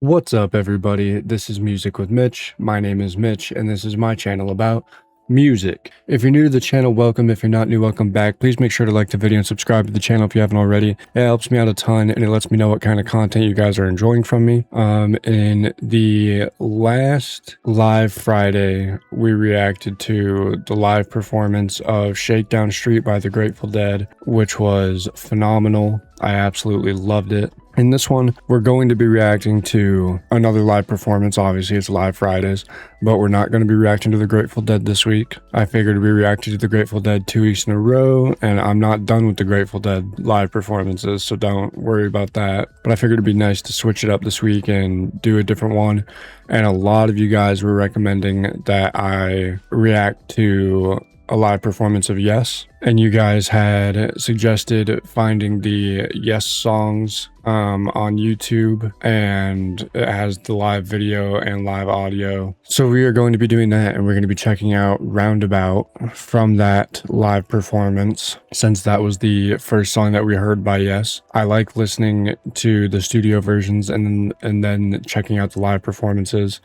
What's up, everybody? This is Music with Mitch. My name is Mitch, and this is my channel about music. If you're new to the channel, welcome. If you're not new, welcome back. Please make sure to like the video and subscribe to the channel if you haven't already. It helps me out a ton, and it lets me know what kind of content you guys are enjoying from me. In the last live Friday, we reacted to the live performance of Shakedown Street by the Grateful Dead, which was phenomenal. I absolutely loved it. In this one, we're going to be reacting to another live performance. Obviously, it's live Fridays, but we're not going to be reacting to the Grateful Dead this week. I figured we reacted to the Grateful Dead 2 weeks in a row, and I'm not done with the Grateful Dead live performances, so don't worry about that. But I figured it'd be nice to switch it up this week and do a different one. And a lot of you guys were recommending that I react to a live performance of Yes, and you guys had suggested finding the Yes songs on YouTube, and it has the live video and live audio. So we are going to be doing that, and we're going to be checking out Roundabout from that live performance, since that was the first song that we heard by Yes. I like listening to the studio versions and then checking out the live performances.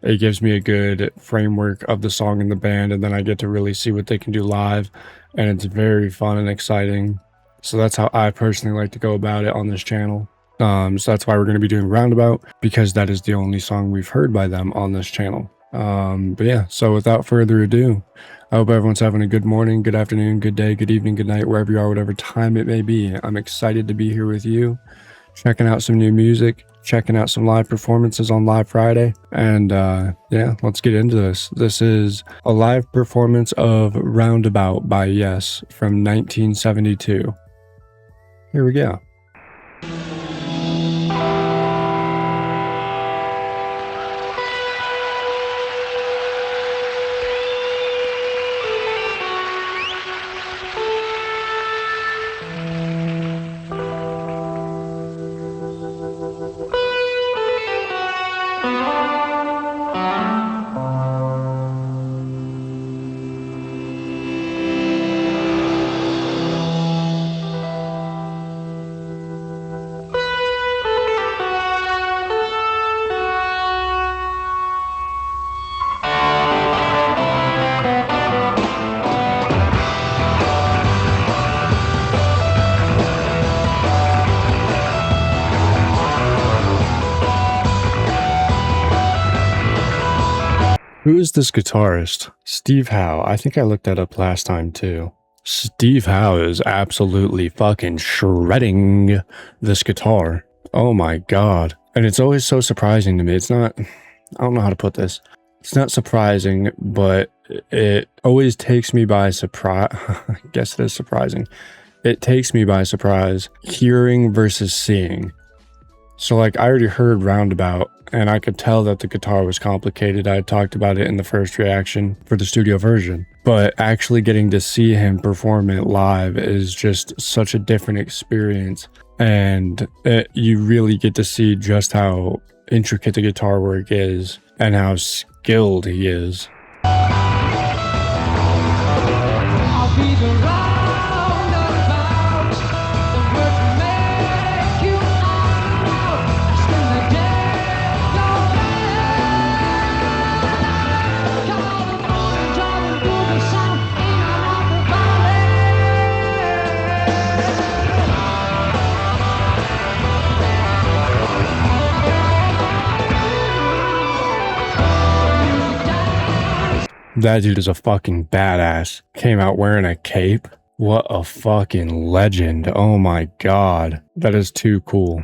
It gives me a good framework of the song and the band, and then I get to really see what they can do live, and it's very fun and exciting. So that's how I personally like to go about it on this channel. So that's why we're going to be doing Roundabout, because that is the only song we've heard by them on this channel. But yeah, so without further ado, I hope everyone's having a good morning, good afternoon, good day, good evening, good night, wherever you are, whatever time it may be. I'm excited to be here with you, checking out some new music, checking out some live performances on Live Friday. And yeah, let's get into this. This is a live performance of Roundabout by Yes from 1972. Here we go. Who is this guitarist? Steve Howe. I think I looked that up last time too. Steve Howe is absolutely fucking shredding this guitar. Oh my god. And it's always so surprising to me. It's not, I don't know how to put this. It's not surprising, but it always takes me by surprise. I guess it is surprising. It takes me by surprise hearing versus seeing. So like, I already heard Roundabout, and I could tell that the guitar was complicated. I talked about it in the first reaction for the studio version. But actually getting to see him perform it live is just such a different experience. And you really get to see just how intricate the guitar work is and how skilled he is. I'll be the roundabout, the word to make you out. Spend the day your way. Call the morning, driving through the sun in and out the valley. That dude is a fucking badass. Came out wearing a cape. What a fucking legend. Oh my god. That is too cool.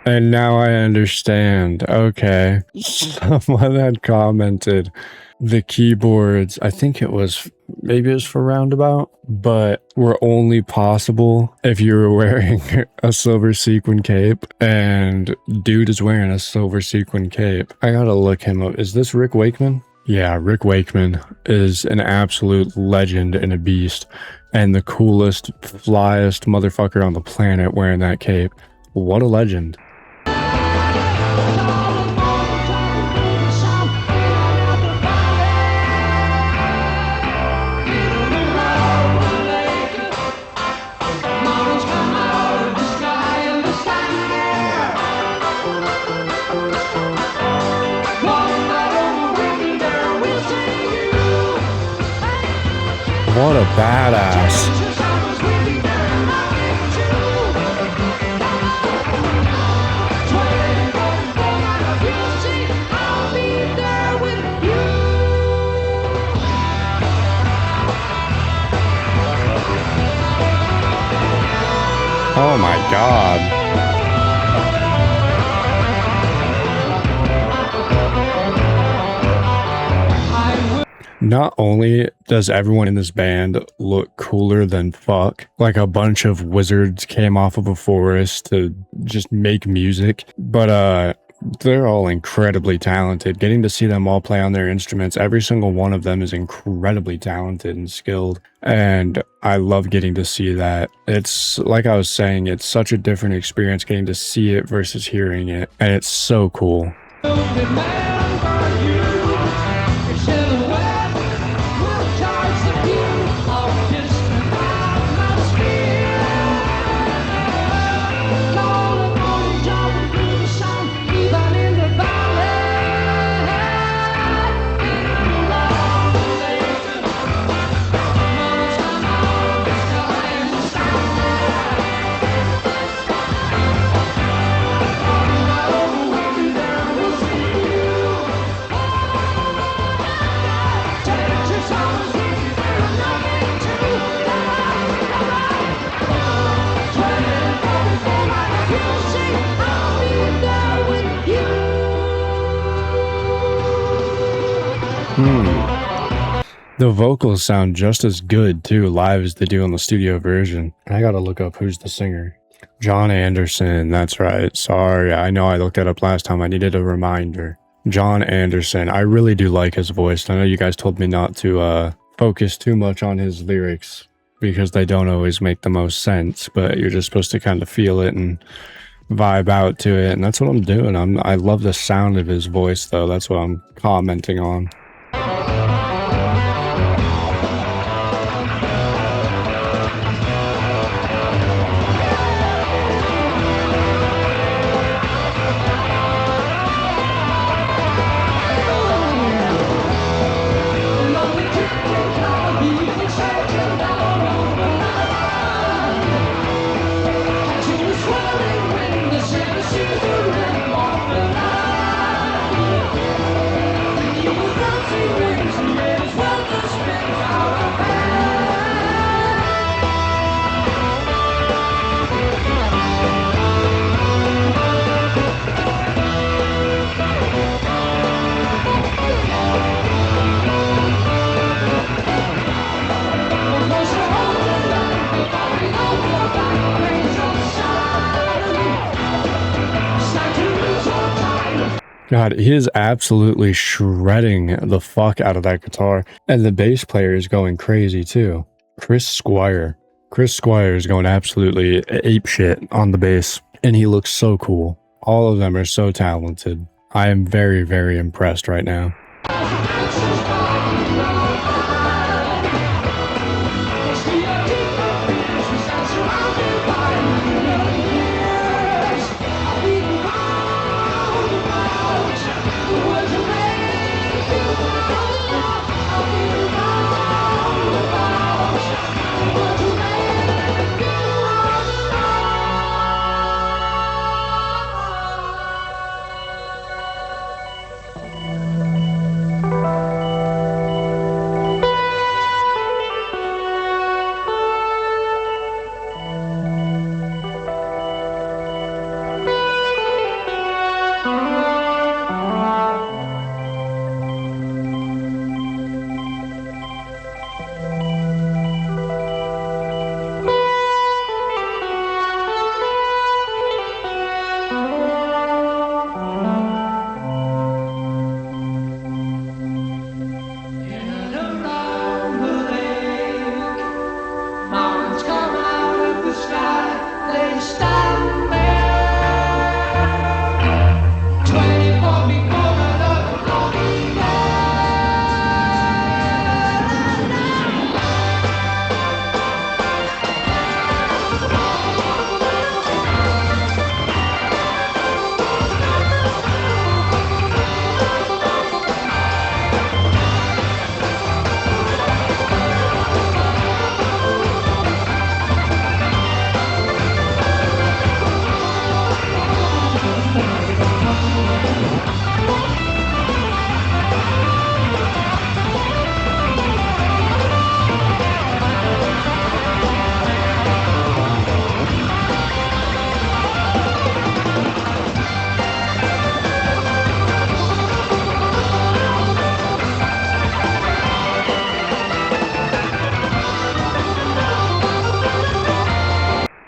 And now I understand. Okay. Someone had commented the keyboards, I think it was, maybe it was for Roundabout, but were only possible if you were wearing a silver sequin cape, and dude is wearing a silver sequin cape. I gotta look him up. Is this Rick Wakeman? Yeah, Rick Wakeman is an absolute legend and a beast, and the coolest, flyest motherfucker on the planet wearing that cape. What a legend. What a badass. Oh my God. Not only does everyone in this band look cooler than fuck, like a bunch of wizards came off of a forest to just make music, but they're all incredibly talented. Getting to see them all play on their instruments, every single one of them is incredibly talented and skilled. And I love getting to see that. It's like I was saying, it's such a different experience getting to see it versus hearing it. And it's so cool. The vocals sound just as good too live as they do on the studio version. I gotta look up who's the singer. John Anderson, that's right. Sorry, I know I looked that up last time. I needed a reminder. John Anderson. I really do like his voice. I know you guys told me not to focus too much on his lyrics because they don't always make the most sense, but you're just supposed to kind of feel it and vibe out to it, and that's what I'm doing. I love the sound of his voice though. That's what I'm commenting on. God, he is absolutely shredding the fuck out of that guitar. And the bass player is going crazy too. Chris Squire. Chris Squire is going absolutely apeshit on the bass. And he looks so cool. All of them are so talented. I am very, very impressed right now.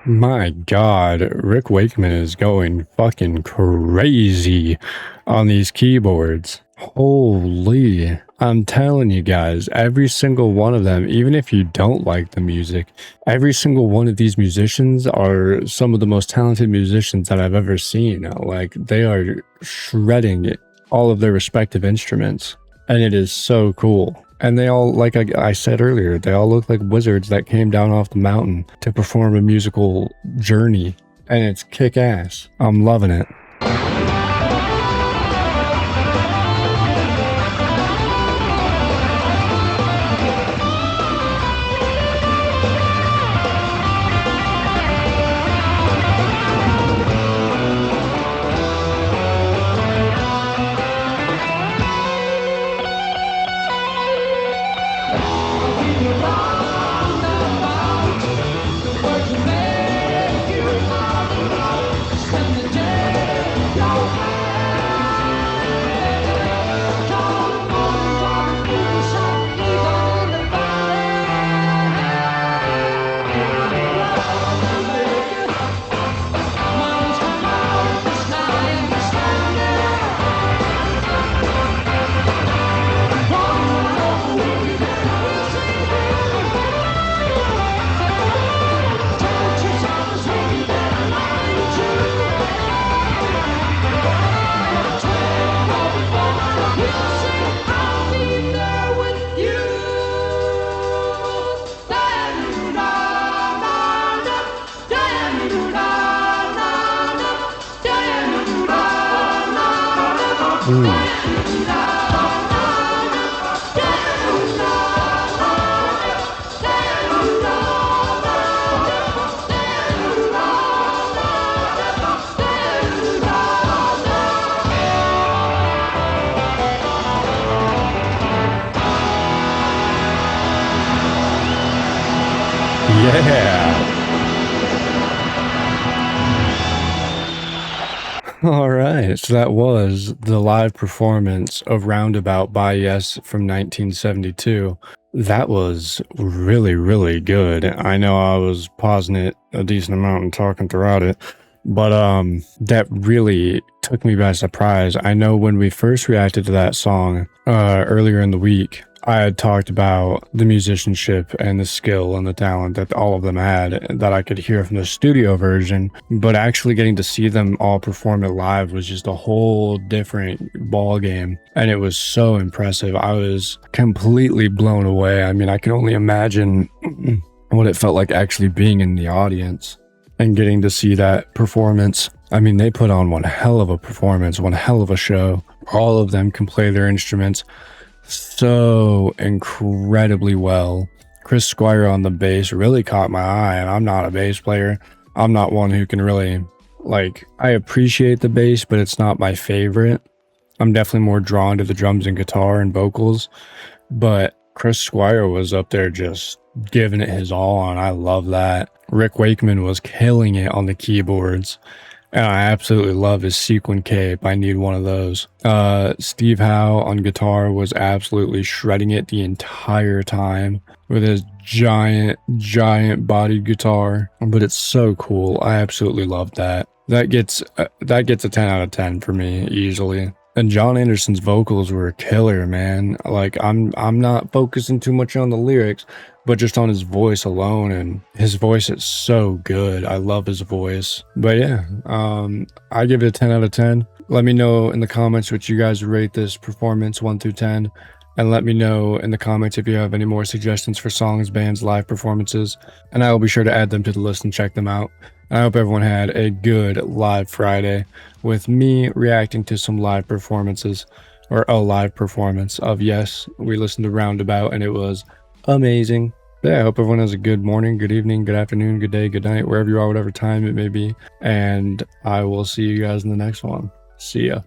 My God, Rick Wakeman is going fucking crazy on these keyboards. Holy. I'm telling you guys, every single one of them, even if you don't like the music, every single one of these musicians are some of the most talented musicians that I've ever seen. Like, they are shredding all of their respective instruments, and it is so cool. And they all, like I said earlier, they all look like wizards that came down off the mountain to perform a musical journey, and it's kick-ass. I'm loving it. Yeah. All right. So that was the live performance of Roundabout by Yes from 1972. That was really, really good. I know I was pausing it a decent amount and talking throughout it, but that really took me by surprise. I know when we first reacted to that song earlier in the week, I had talked about the musicianship and the skill and the talent that all of them had that I could hear from the studio version, but actually getting to see them all perform it live was just a whole different ball game, and it was so impressive. I was completely blown away. I mean, I can only imagine what it felt like actually being in the audience and getting to see that performance. I mean, they put on one hell of a performance, one hell of a show. All of them can play their instruments so incredibly well. Chris Squire on the bass really caught my eye, and I'm not a bass player. I'm not one who can really, like, I appreciate the bass, but it's not my favorite. I'm definitely more drawn to the drums and guitar and vocals, but Chris Squire was up there just giving it his all, and I love that. Rick Wakeman was killing it on the keyboards, and I absolutely love his sequin cape. I need one of those. Steve Howe on guitar was absolutely shredding it the entire time with his giant bodied guitar, but it's so cool. I absolutely love that. That gets a 10 out of 10 for me easily. And John Anderson's vocals were killer, man. Like, I'm not focusing too much on the lyrics, but just on his voice alone, and his voice is so good. I love his voice. But yeah, I give it a 10 out of 10. Let me know in the comments what you guys rate this performance 1 through 10. And let me know in the comments if you have any more suggestions for songs, bands, live performances. And I will be sure to add them to the list and check them out. I hope everyone had a good live Friday with me reacting to some live performances, or a live performance of Yes. We listened to Roundabout and it was amazing. Yeah, I hope everyone has a good morning, good evening, good afternoon, good day, good night, wherever you are, whatever time it may be. And I will see you guys in the next one. See ya.